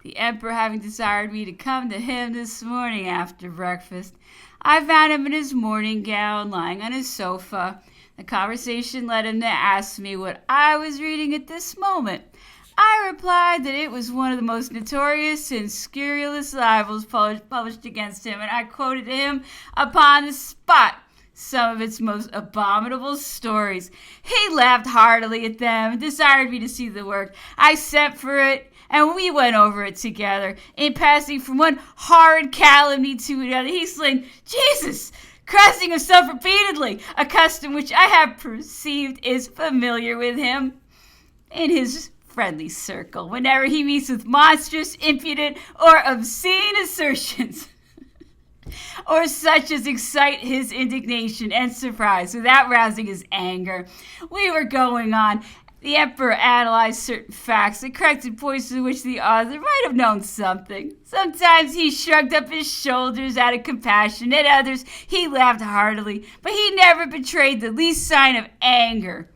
the emperor having desired me to come to him this morning after breakfast. I found him in his morning gown, lying on his sofa. The conversation led him to ask me what I was reading at this moment. I replied that it was one of the most notorious and scurrilous libels published against him, and I quoted him upon the spot some of its most abominable stories. He laughed heartily at them and desired me to see the work. I sent for it, and we went over it together. In passing from one horrid calumny to another, he exclaimed, "Jesus!" crossing himself repeatedly, a custom which I have perceived is familiar with him in his friendly circle, whenever he meets with monstrous, impudent, or obscene assertions, or such as excite his indignation and surprise without rousing his anger. We were going on. The emperor analyzed certain facts and corrected points in which the author might have known something. Sometimes he shrugged up his shoulders out of compassion. At others, he laughed heartily, but he never betrayed the least sign of anger.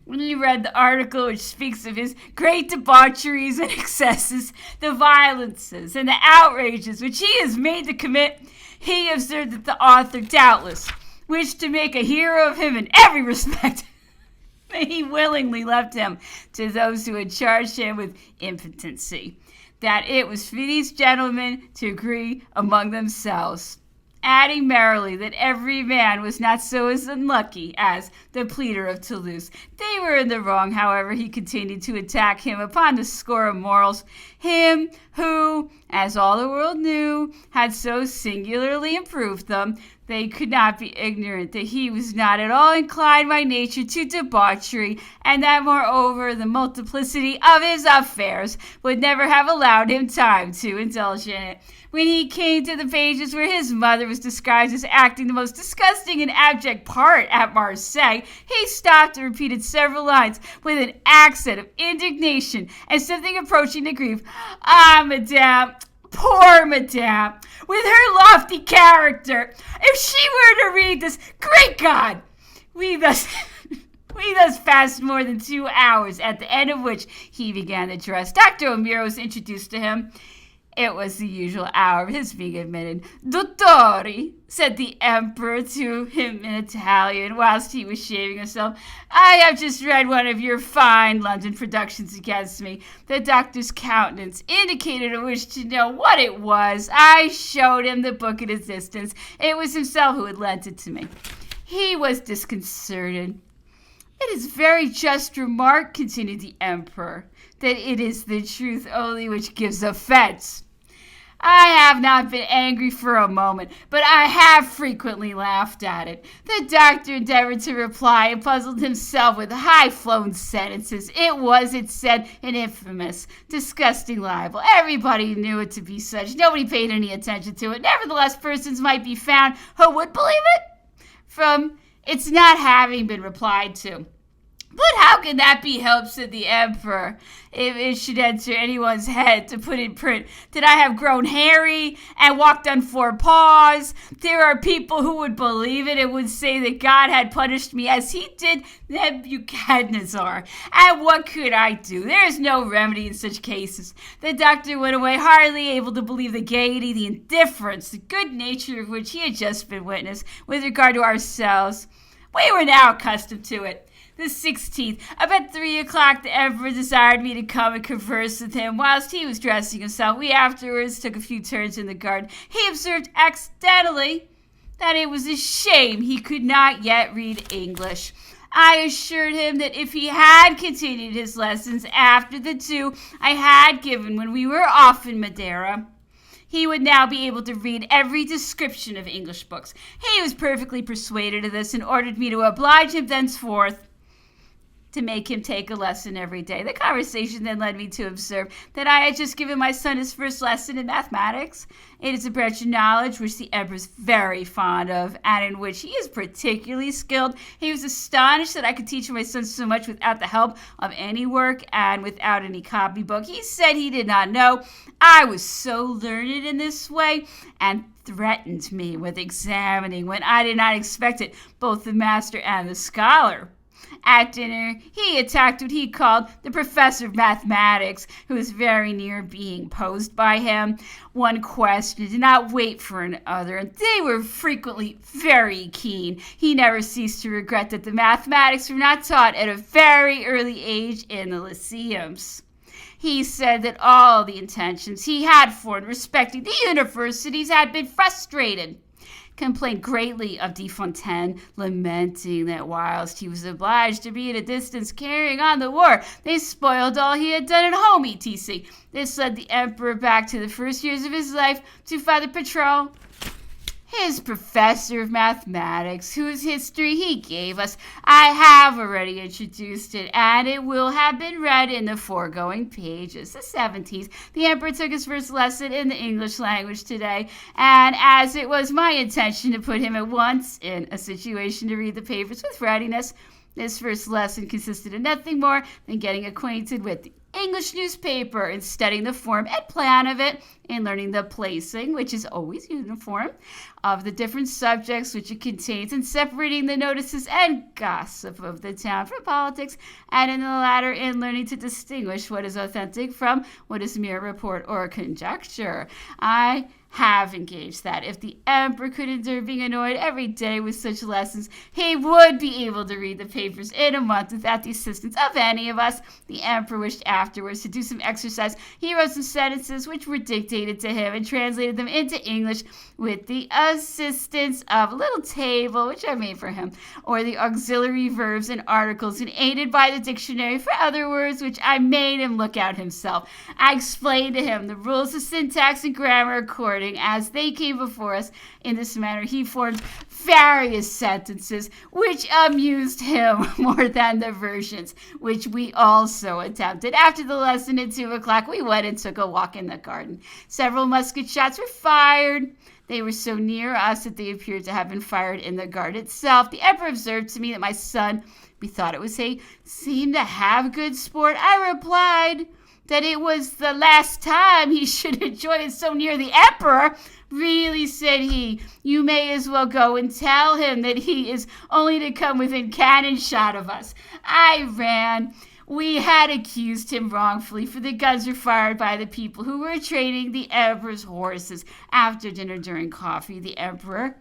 When he read the article which speaks of his great debaucheries and excesses, the violences and the outrages which he is made to commit, he observed that the author doubtless wished to make a hero of him in every respect. He willingly left him to those who had charged him with impotency, that it was for these gentlemen to agree among themselves, adding merrily that every man was not so as unlucky as the pleader of Toulouse. They were in the wrong, however. He continued to attack him upon the score of morals, him who, as all the world knew, had so singularly improved them. They could not be ignorant that he was not at all inclined by nature to debauchery, and that, moreover, the multiplicity of his affairs would never have allowed him time to indulge in it. When he came to the pages where his mother was described as acting the most disgusting and abject part at Marseilles, he stopped and repeated several lines with an accent of indignation and something approaching to grief. "Ah, madame, poor madame, with her lofty character. If she were to read this, great God!" We thus passed more than 2 hours, at the end of which he began to dress. Dr. O'Meara was introduced to him. It was the usual hour of his being admitted. "Dottore," said the emperor to him in Italian, whilst he was shaving himself, "I have just read one of your fine London productions against me." The doctor's countenance indicated a wish to know what it was. I showed him the book at a distance. It was himself who had lent it to me. He was disconcerted. "It is very just remark," continued the emperor, "that it is the truth only which gives offense. I have not been angry for a moment, but I have frequently laughed at it." The doctor endeavored to reply and puzzled himself with high-flown sentences. It was, it said, an infamous, disgusting libel. Everybody knew it to be such. Nobody paid any attention to it. Nevertheless, persons might be found who would believe it from its not having been replied to. "But how can that be helped?" said the emperor. "If it should enter anyone's head to put in print that I have grown hairy and walked on 4 paws, there are people who would believe it and would say that God had punished me as he did Nebuchadnezzar. And what could I do? There is no remedy in such cases." The doctor went away hardly able to believe the gaiety, the indifference, the good nature of which he had just been witness with regard to ourselves. We were now accustomed to it. The 16th, about 3 o'clock, the emperor desired me to come and converse with him whilst he was dressing himself. We afterwards took a few turns in the garden. He observed accidentally that it was a shame he could not yet read English. I assured him that if he had continued his lessons after the 2 I had given when we were off in Madeira, he would now be able to read every description of English books. He was perfectly persuaded of this and ordered me to oblige him thenceforth to make him take a lesson every day. The conversation then led me to observe that I had just given my son his first lesson in mathematics. It is a branch of knowledge which the emperor is very fond of, and in which he is particularly skilled. He was astonished that I could teach my son so much without the help of any work and without any copybook. He said he did not know I was so learned in this way, and threatened me with examining, when I did not expect it, both the master and the scholar. At dinner, he attacked what he called the professor of mathematics, who was very near being posed by him. One question did not wait for another, and they were frequently very keen. He never ceased to regret that the mathematics were not taught at a very early age in the lyceums. He said that all the intentions he had formed respecting the universities had been frustrated. Complained greatly of De Fontaine, lamenting that whilst he was obliged to be at a distance carrying on the war, they spoiled all he had done at home, etc. This led the emperor back to the first years of his life to Father Patron, his professor of mathematics, whose history he gave us. I have already introduced it, and it will have been read in the foregoing pages. The 70s, the emperor took his first lesson in the English language today, and as it was my intention to put him at once in a situation to read the papers with readiness, this first lesson consisted of nothing more than getting acquainted with the English newspaper and studying the form and plan of it, and learning the placing, which is always uniform, of the different subjects which it contains, and separating the notices and gossip of the town from politics, and in the latter, in learning to distinguish what is authentic from what is mere report or conjecture. I have engaged that if the emperor could endure being annoyed every day with such lessons, he would be able to read the papers in a month without the assistance of any of us. The emperor wished afterwards to do some exercise. He wrote some sentences which were dictated to him and translated them into English with the assistance of a little table which I made for him, or the auxiliary verbs and articles, and aided by the dictionary for other words which I made him look out himself. I explained to him the rules of syntax and grammar according as they came before us. In this manner he formed various sentences which amused him more than the versions, which we also attempted. After the lesson at 2 o'clock, we went and took a walk in the garden. Several musket shots were fired. They were so near us that they appeared to have been fired in the garden itself. The emperor observed to me that my son, methought it was he, seemed to have good sport. I replied that it was the last time he should enjoy it so near the emperor. Really, said he, you may as well go and tell him that he is only to come within cannon shot of us. I ran. We had accused him wrongfully, for the guns were fired by the people who were training the emperor's horses. After dinner, during coffee, the emperor,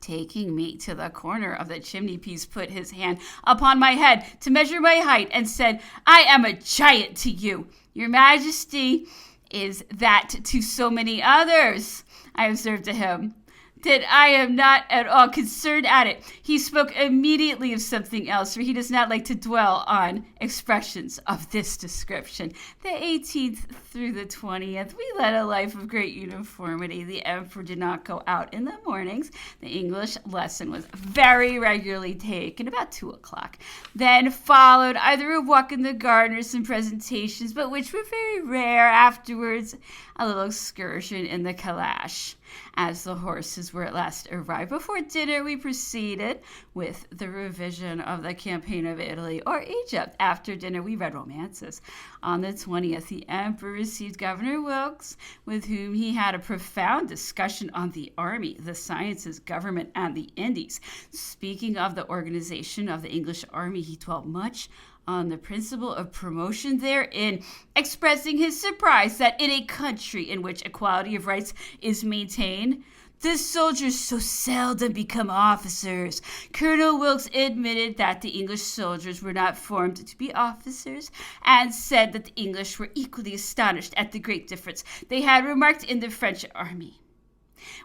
taking me to the corner of the chimney piece, put his hand upon my head to measure my height, and said, I am a giant to you. Your Majesty is that to so many others. I observed to him that I am not at all concerned at it. He spoke immediately of something else, for he does not like to dwell on expressions of this description. The 18th through the 20th, we led a life of great uniformity. The emperor did not go out in the mornings. The English lesson was very regularly taken about 2 o'clock. Then followed either a walk in the garden or some presentations, but which were very rare. Afterwards, a little excursion in the calash. As the horses were at last arrived before dinner, we proceeded with the revision of the campaign of Italy or Egypt. After dinner, we read romances. On the 20th, the emperor received Governor Wilkes, with whom he had a profound discussion on the army, the sciences, government, and the Indies. Speaking of the organization of the English army, he dwelt much on the principle of promotion therein, expressing his surprise that in a country in which equality of rights is maintained, the soldiers so seldom become officers. Colonel Wilkes admitted that the English soldiers were not formed to be officers, and said that the English were equally astonished at the great difference they had remarked in the French army,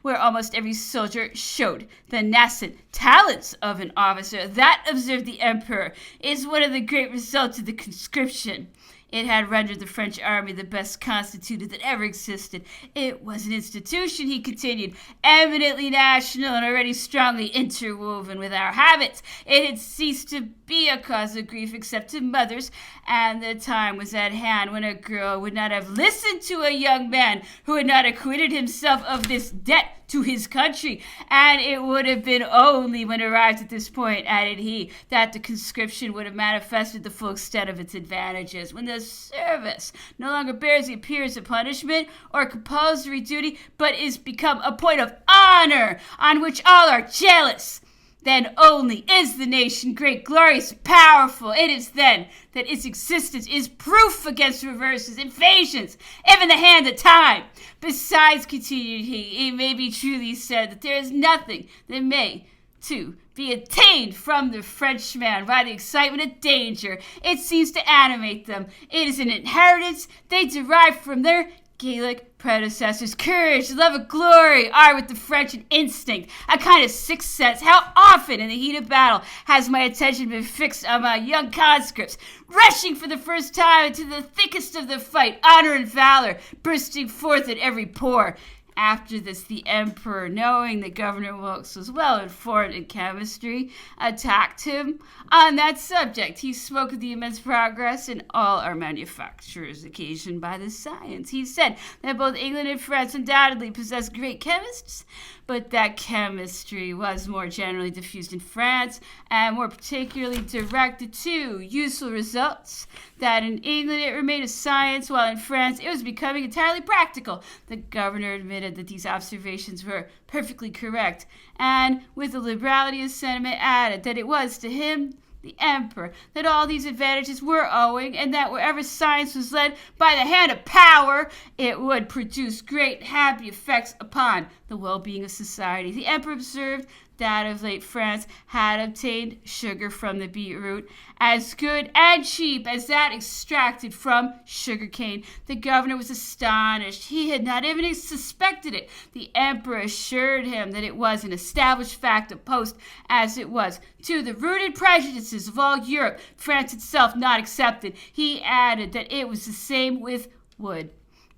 where almost every soldier showed the nascent talents of an officer. That, observed the emperor, is one of the great results of the conscription. It had rendered the French army the best constituted that ever existed. It was an institution, he continued, eminently national and already strongly interwoven with our habits. It had ceased to be a cause of grief except to mothers, and the time was at hand when a girl would not have listened to a young man who had not acquitted himself of this debt to his country, and it would have been only when arrived at this point, added he, that the conscription would have manifested the full extent of its advantages, when the service no longer bears the appearance of punishment or compulsory duty, but is become a point of honor on which all are jealous. then only is the nation great, glorious, powerful. It is then that its existence is proof against reverses, invasions, if in the hand of time. Besides, continued he, it may be truly said that there is nothing that may, too, be attained from the Frenchman by the excitement of danger. It seems to animate them. It is an inheritance they derive from their Gaelic predecessors. Courage, love of glory are with the French an instinct, a kind of sixth sense. How often in the heat of battle has my attention been fixed on my young conscripts, rushing for the first time into the thickest of the fight, honor and valor bursting forth at every pore. After this, the emperor, knowing that Governor Wilkes was well informed in chemistry, attacked him on that subject. He spoke of the immense progress in all our manufactures occasioned by this science. He said that both England and France undoubtedly possessed great chemists, but that chemistry was more generally diffused in France and more particularly directed to useful results. That in England it remained a science, while in France it was becoming entirely practical. The governor admitted that these observations were perfectly correct, and with a liberality of sentiment added that it was to him, the emperor, that all these advantages were owing, and that wherever science was led by the hand of power, it would produce great happy effects upon the well-being of society. The emperor observed that of late France had obtained sugar from the beetroot as good and cheap as that extracted from sugarcane. The governor was astonished. He had not even suspected it. The emperor assured him that it was an established fact opposed as it was to the rooted prejudices of all Europe, France itself not excepted. He added that it was the same with wood,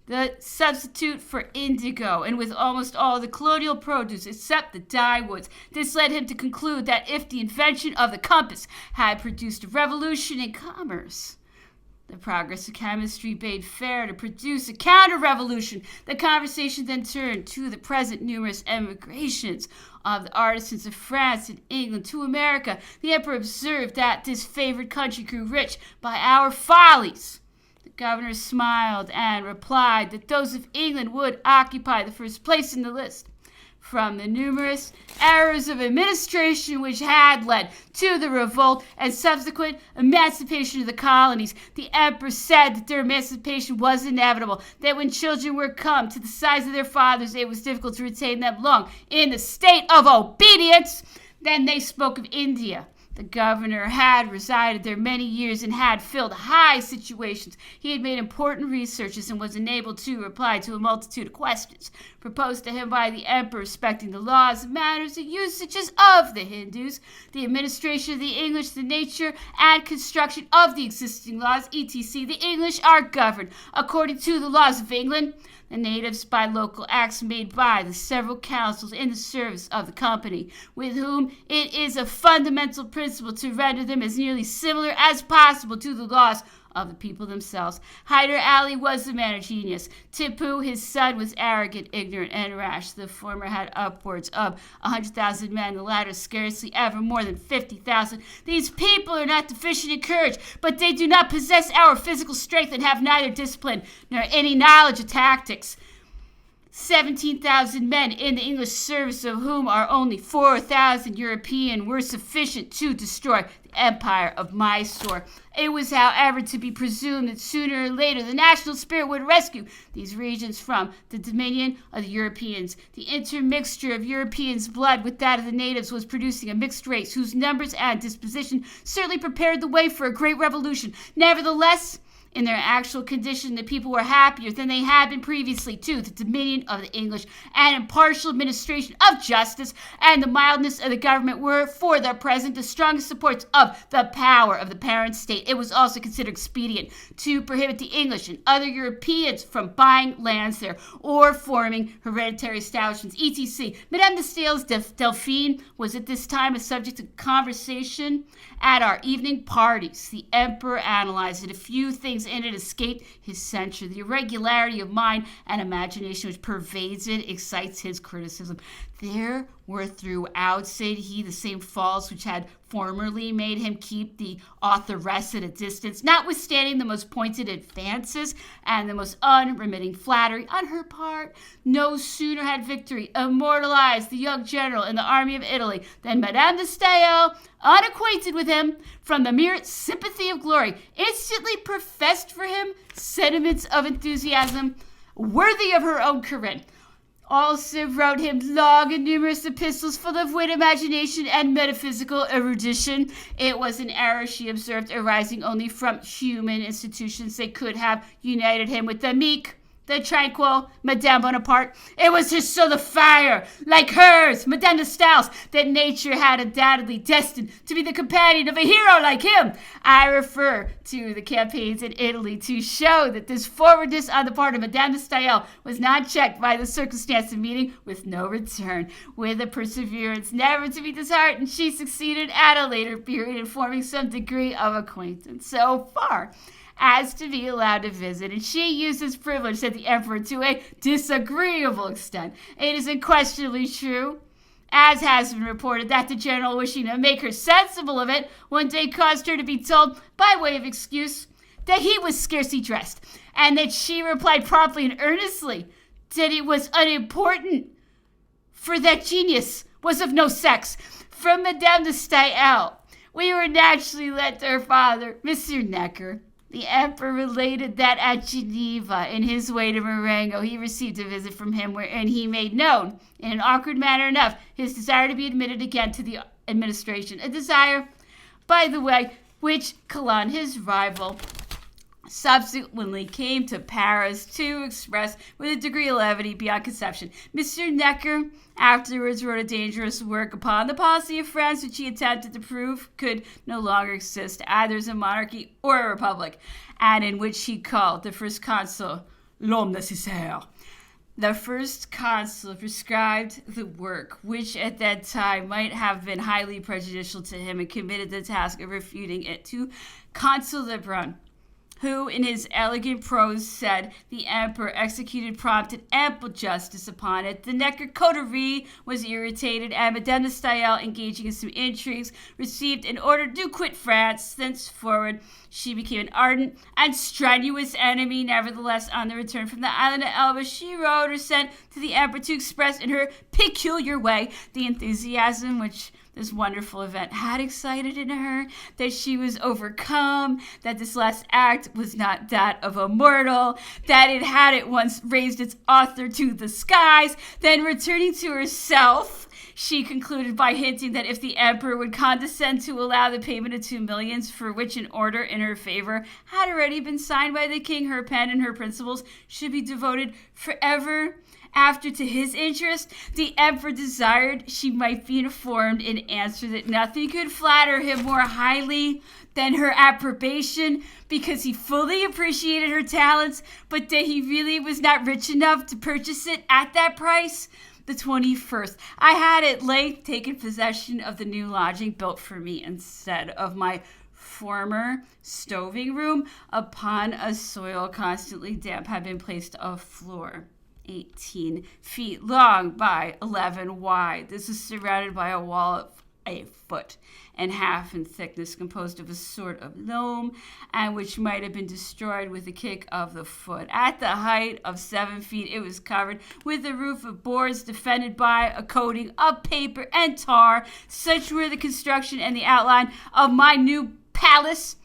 the substitute for indigo, and with almost all the colonial produce except the dye woods. This led him to conclude that if the invention of the compass had produced a revolution in commerce, the progress of chemistry bade fair to produce a counter-revolution. The conversation then turned to the present numerous emigrations of the artisans of France and England to America. The emperor observed that this favored country grew rich by our follies. The governor smiled and replied that those of England would occupy the first place in the list. From the numerous errors of administration which had led to the revolt and subsequent emancipation of the colonies, the emperor said that their emancipation was inevitable, that when children were come to the size of their fathers, it was difficult to retain them long in the state of obedience. Then they spoke of India. The governor had resided there many years and had filled high situations. He had made important researches and was enabled to reply to a multitude of questions proposed to him by the emperor respecting the laws, manners, and usages of the Hindus, the administration of the English, the nature and construction of the existing laws, etc. The English are governed according to the laws of England, the natives by local acts made by the several councils in the service of the company, with whom it is a fundamental principle to render them as nearly similar as possible to the laws of the people themselves. Hyder Ali was a man of genius. Tipu, his son, was arrogant, ignorant, and rash. The former had upwards of 100,000 men, the latter scarcely ever more than 50,000. These people are not deficient in courage, but they do not possess our physical strength and have neither discipline nor any knowledge of tactics. 17,000 men in the English service, of whom are only 4,000 European, were sufficient to destroy the empire of Mysore. It was, however, to be presumed that sooner or later the national spirit would rescue these regions from the dominion of the Europeans. The intermixture of Europeans' blood with that of the natives was producing a mixed race whose numbers and disposition certainly prepared the way for a great revolution. Nevertheless, in their actual condition, the people were happier than they had been previously to the dominion of the English, and impartial administration of justice and the mildness of the government were, for the present, the strongest supports of the power of the parent state. It was also considered expedient to prohibit the English and other Europeans from buying lands there or forming hereditary establishments, etc. Madame de Stael's Delphine was at this time a subject of conversation at our evening parties. The emperor analyzed it. A few things in it escaped his censure. The irregularity of mind and imagination which pervades it excites his criticism. There were throughout, said he, the same faults which had formerly made him keep the authoress at a distance, notwithstanding the most pointed advances and the most unremitting flattery on her part. No sooner had victory immortalized the young general in the army of Italy than Madame de Stael, unacquainted with him, from the mere sympathy of glory, instantly professed for him sentiments of enthusiasm worthy of her own Corinne. Also wrote him long and numerous epistles full of wit, imagination, and metaphysical erudition. It was an error, she observed, arising only from human institutions that could have united him with the meek, the tranquil Madame Bonaparte. It was his soul of fire, like hers, Madame de Stael's, that nature had undoubtedly destined to be the companion of a hero like him. I refer to the campaigns in Italy to show that this forwardness on the part of Madame de Stael was not checked by the circumstance of meeting with no return. With a perseverance never to be disheartened, she succeeded at a later period in forming some degree of acquaintance, so far as to be allowed to visit, and she used this privilege, said the emperor, to a disagreeable extent. It is unquestionably true, as has been reported, that the general, wishing to make her sensible of it, one day caused her to be told, by way of excuse, that he was scarcely dressed, and that she replied promptly and earnestly that it was unimportant, for that genius was of no sex. From Madame de Stael, we were naturally led to her father, Monsieur Necker. The emperor related that at Geneva, in his way to Marengo, he received a visit from him wherein he made known, in an awkward manner enough, his desire to be admitted again to the administration. A desire, by the way, which Calonne, his rival, subsequently came to Paris to express with a degree of levity beyond conception. Monsieur Necker afterwards wrote a dangerous work upon the policy of France, which he attempted to prove could no longer exist either as a monarchy or a republic, and in which he called the first consul l'homme nécessaire. The first consul prescribed the work, which at that time might have been highly prejudicial to him, and committed the task of refuting it to Consul Lebrun, who in his elegant prose said the emperor executed prompt and ample justice upon it. The Necker coterie was irritated, and Madame de Stael, engaging in some intrigues, received an order to quit France. Thenceforward, she became an ardent and strenuous enemy. Nevertheless, on the return from the island of Elba, she wrote or sent to the emperor to express in her peculiar way the enthusiasm which this wonderful event had excited in her, that she was overcome, that this last act was not that of a mortal, that it had at once raised its author to the skies. Then, returning to herself, she concluded by hinting that if the emperor would condescend to allow the payment of 2 millions, for which an order in her favor had already been signed by the king, her pen and her principles should be devoted forever after to his interest. The emperor desired she might be informed in answer that nothing could flatter him more highly than her approbation, because he fully appreciated her talents, but that he really was not rich enough to purchase it at that price. The 21st, I had at length taken possession of the new lodging built for me instead of my former stoving room. Upon a soil constantly damp had been placed a floor 18 feet long by 11 wide. This is surrounded by a wall of a foot and half in thickness, composed of a sort of loam, and which might have been destroyed with a kick of the foot. At the height of 7 feet, it was covered with a roof of boards, defended by a coating of paper and tar. Such were the construction and the outline of my new palace,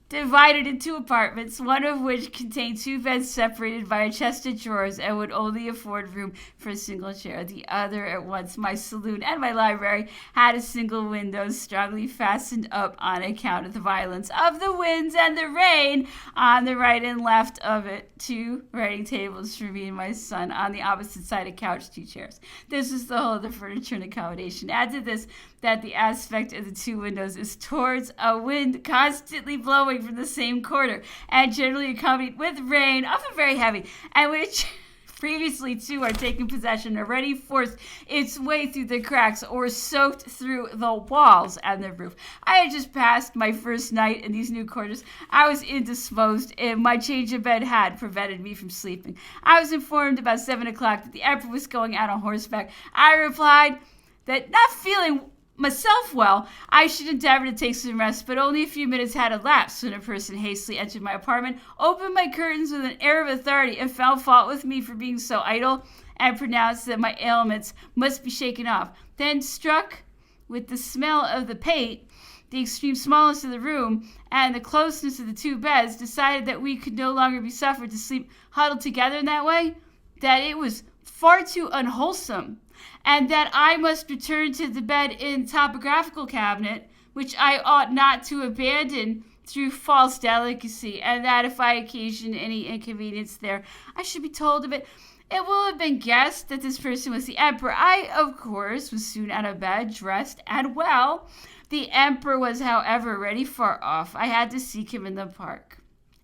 divided into apartments, one of which contained 2 beds separated by a chest of drawers and would only afford room for a single chair. The other, at once my saloon and my library, had a single window strongly fastened up on account of the violence of the winds and the rain. On the right and left of it, 2 writing tables for me and my son. On the opposite side, a couch, 2 chairs. This is the whole of the furniture and accommodation. Add to this that the aspect of the 2 windows is towards a wind constantly blowing from the same quarter, and generally accompanied with rain, often very heavy, and which previously too are taken possession, already forced its way through the cracks or soaked through the walls and the roof. I had just passed my first night in these new quarters. I was indisposed, and my change of bed had prevented me from sleeping. I was informed about 7 o'clock that the emperor was going out on horseback. I replied that, not feeling myself well, I should endeavor to take some rest, but only a few minutes had elapsed when a person hastily entered my apartment, opened my curtains with an air of authority, and found fault with me for being so idle, and pronounced that my ailments must be shaken off. Then, struck with the smell of the paint, the extreme smallness of the room, and the closeness of the two beds, decided that we could no longer be suffered to sleep huddled together in that way, that it was far too unwholesome, and that I must return to the bed in the topographical cabinet, which I ought not to abandon through false delicacy, and that if I occasioned any inconvenience there, I should be told of it. It will have been guessed that this person was the emperor. I, of course, was soon out of bed, dressed, and well. The emperor was, however, already far off. I had to seek him in the park.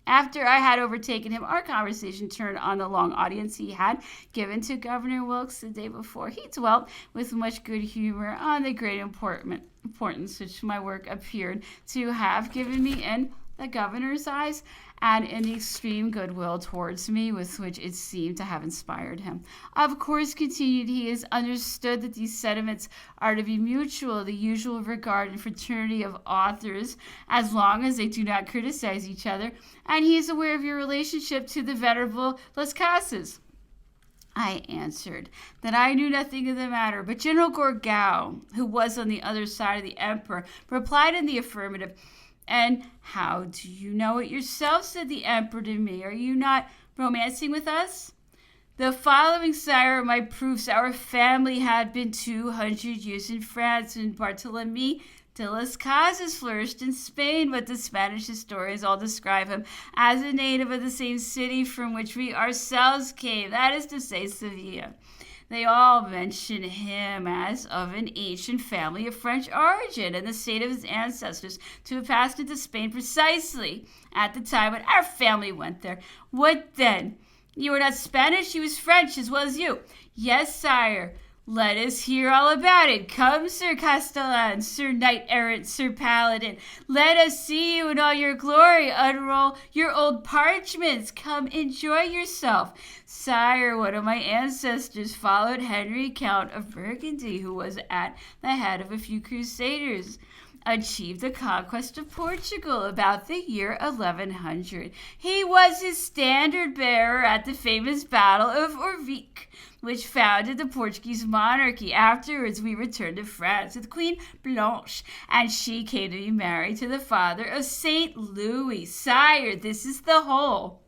After I had overtaken him, our conversation turned on the long audience he had given to Governor Wilkes the day before. He dwelt with much good humor on the great importance which my work appeared to have given me in the governor's eyes, and in the extreme goodwill towards me with which it seemed to have inspired him. Of course, continued he, is understood that these sentiments are to be mutual, the usual regard and fraternity of authors, as long as they do not criticize each other, and he is aware of your relationship to the venerable Las Casas. I answered that I knew nothing of the matter, but General Gourgaud, who was on the other side of the emperor, replied in the affirmative. And how do you know it yourself? Said the emperor to me. Are you not romancing with us? The following, sire, are my proofs. Our family had been 200 years in France when Barthélemy de las Casas flourished in Spain, but the Spanish historians all describe him as a native of the same city from which we ourselves came, that is to say, Seville. They all mention him as of an ancient family of French origin, and the state of his ancestors to have passed into Spain precisely at the time when our family went there. What then? You are not Spanish? He was French as well as you. Yes, sire. Let us hear all about it. Come, Sir Castellan, Sir Knight-errant, Sir Paladin. Let us see you in all your glory. Unroll your old parchments. Come, enjoy yourself. Sire, one of my ancestors followed Henry, Count of Burgundy, who was at the head of a few crusaders, achieved the conquest of Portugal about the year 1100. He was his standard bearer at the famous Battle of Orvieque, which founded the Portuguese monarchy. Afterwards, we returned to France with Queen Blanche, and she came to be married to the father of Saint Louis. Sire, this is the whole.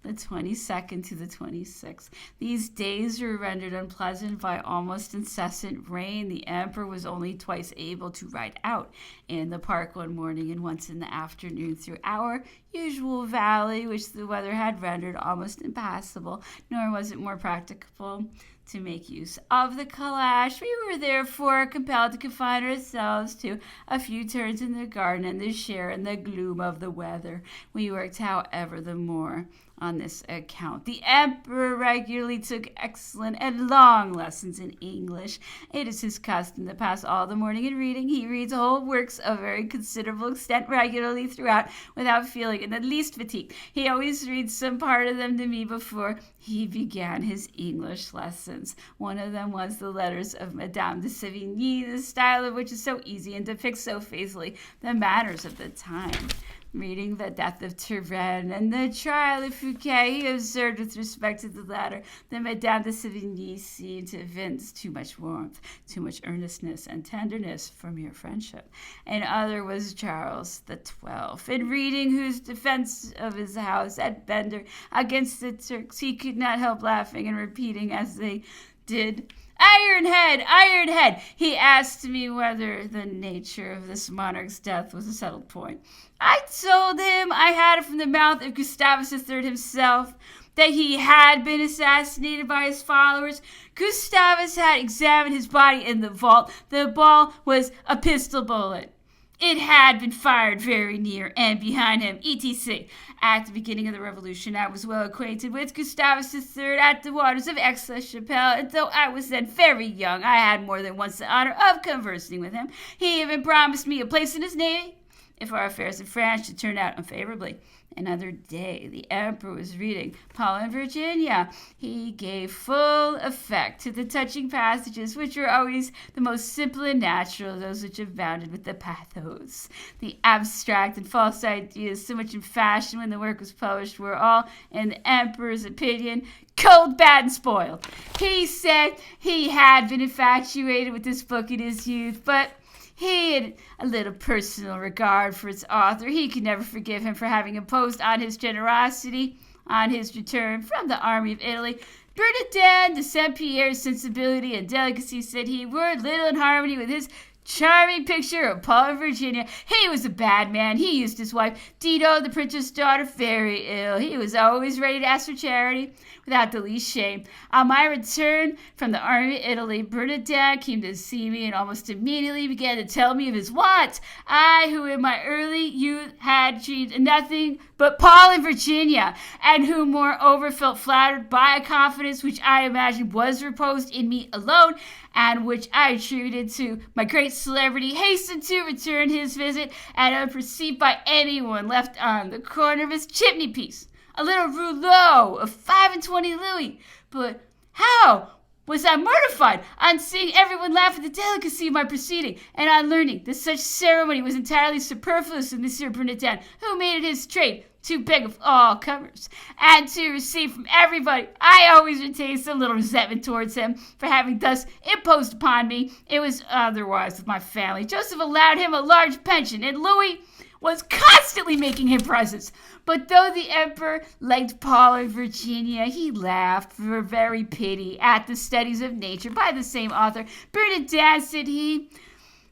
The 22nd to the 26th. These days were rendered unpleasant by almost incessant rain. The emperor was only twice able to ride out in the park one morning and once in the afternoon through our usual valley, which the weather had rendered almost impassable, nor was it more practicable to make use of the calash. We were therefore compelled to confine ourselves to a few turns in the garden and to share in the gloom of the weather. We worked, however, the more on this account. The emperor regularly took excellent and long lessons in English. It is his custom to pass all the morning in reading. He reads whole works of very considerable extent regularly throughout without feeling in the least fatigue. He always reads some part of them to me before he began his English lessons. One of them was the letters of Madame de Sévigné, the style of which is so easy and depicts so faithfully the manners of the time. Reading the death of Turenne and the trial of Fouquet, he observed with respect to the latter that Madame de Sévigné seemed to evince too much warmth, too much earnestness and tenderness for mere friendship. And other was Charles XII. In reading whose defense of his house at Bender against the Turks, he could not help laughing and repeating as they did, "Iron head, iron head!" He asked me whether the nature of this monarch's death was a settled point. I told him I had it from the mouth of Gustavus III himself that he had been assassinated by his followers. Gustavus had examined his body in the vault. The ball was a pistol bullet. It had been fired very near and behind him, etc. At the beginning of the Revolution, I was well acquainted with Gustavus III at the waters of Aix-la-Chapelle, and though I was then very young, I had more than once the honor of conversing with him. He even promised me a place in his navy if our affairs in France should turn out unfavorably. Another day, the emperor was reading Paul and Virginia. He gave full effect to the touching passages, which were always the most simple and natural, those which abounded with the pathos. The abstract and false ideas, so much in fashion when the work was published, were all, in the emperor's opinion, cold, bad, and spoiled. He said he had been infatuated with this book in his youth, but he had a little personal regard for its author. He could never forgive him for having imposed on his generosity on his return from the army of Italy. Bernardin de Saint-Pierre's sensibility and delicacy, said he, were little in harmony with his charming picture of Paul and Virginia. He was a bad man. He used his wife, Dido, the prince's daughter, very ill. He was always ready to ask for charity without the least shame. On my return from the army of Italy, Bernardin came to see me and almost immediately began to tell me of his wants. I, who in my early youth had dreamed nothing but Paul and Virginia, and who moreover felt flattered by a confidence which I imagined was reposed in me alone, and which I attributed to my great celebrity, hastened to return his visit, and unperceived by anyone left on the corner of his chimney piece a little rouleau of 25 louis. But how was I mortified on seeing everyone laugh at the delicacy of my proceeding, and on learning that such ceremony was entirely superfluous with Monsieur Bernardin, who made it his trade to beg of all comers, and to receive from everybody. I always retained some little resentment towards him for having thus imposed upon me. It was otherwise with my family. Joseph allowed him a large pension, and Louis was constantly making him presents. But though the emperor liked Paul and Virginia, he laughed for very pity at the studies of nature by the same author. Bernardin, said he,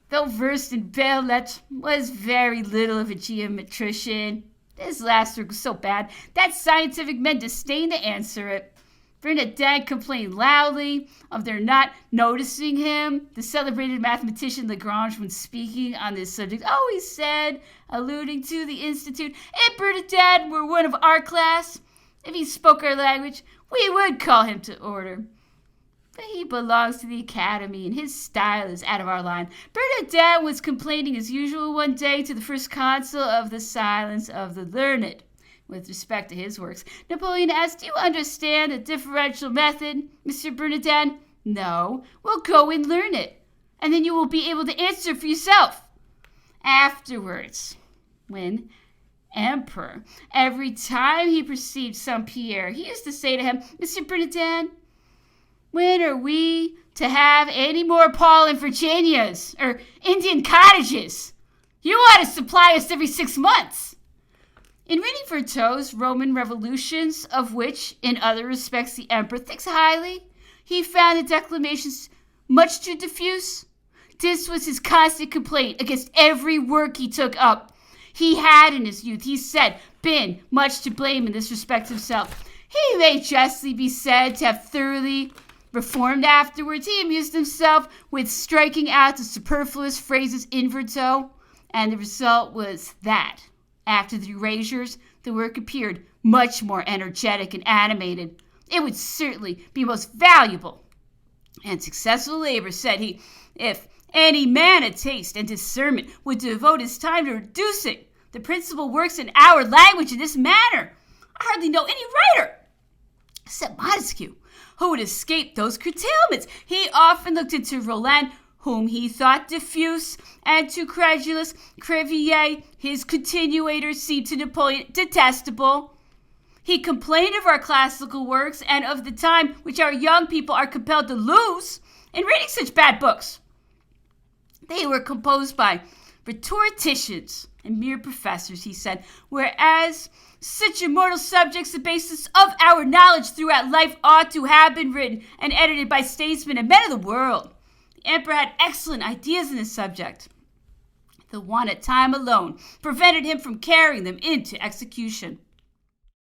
though versed in belles lettres, was very little of a geometrician. This last work was so bad that scientific men disdained to answer it. Bernardin complained loudly of their not noticing him. The celebrated mathematician Lagrange, when speaking on this subject, always said, alluding to the Institute, if Bernardin were one of our class, if he spoke our language, we would call him to order. But he belongs to the Academy, and his style is out of our line. Bernardin was complaining as usual one day to the first consul of the silence of the learned with respect to his works. Napoleon asked, do you understand the differential method, Monsieur Bernardin? No. Well, go and learn it, and then you will be able to answer for yourself. Afterwards, when emperor, every time he perceived Saint-Pierre, he used to say to him, Monsieur Bernardin, when are we to have any more Paul and Virginias or Indian cottages? You ought to supply us every 6 months. In reading Vertot's Roman Revolutions, of which, in other respects, the emperor thinks highly, he found the declamations much too diffuse. This was his constant complaint against every work he took up. He had, in his youth, he said, been much to blame in this respect himself. He may justly be said to have thoroughly reformed afterwards. He amused himself with striking out the superfluous phrases in Vertot, and the result was that, after the erasures, the work appeared much more energetic and animated. It would certainly be most valuable and successful labor, said he, if any man of taste and discernment would devote his time to reducing the principal works in our language in this manner. I hardly know any writer, except Montesquieu, who would escape those curtailments. He often looked into Roland, whom he thought diffuse and too credulous. Crevier, his continuator, seemed to Napoleon detestable. He complained of our classical works and of the time which our young people are compelled to lose in reading such bad books. They were composed by rhetoricians and mere professors, he said, whereas such immortal subjects, the basis of our knowledge throughout life, ought to have been written and edited by statesmen and men of the world. The emperor had excellent ideas in this subject. The want of time alone prevented him from carrying them into execution.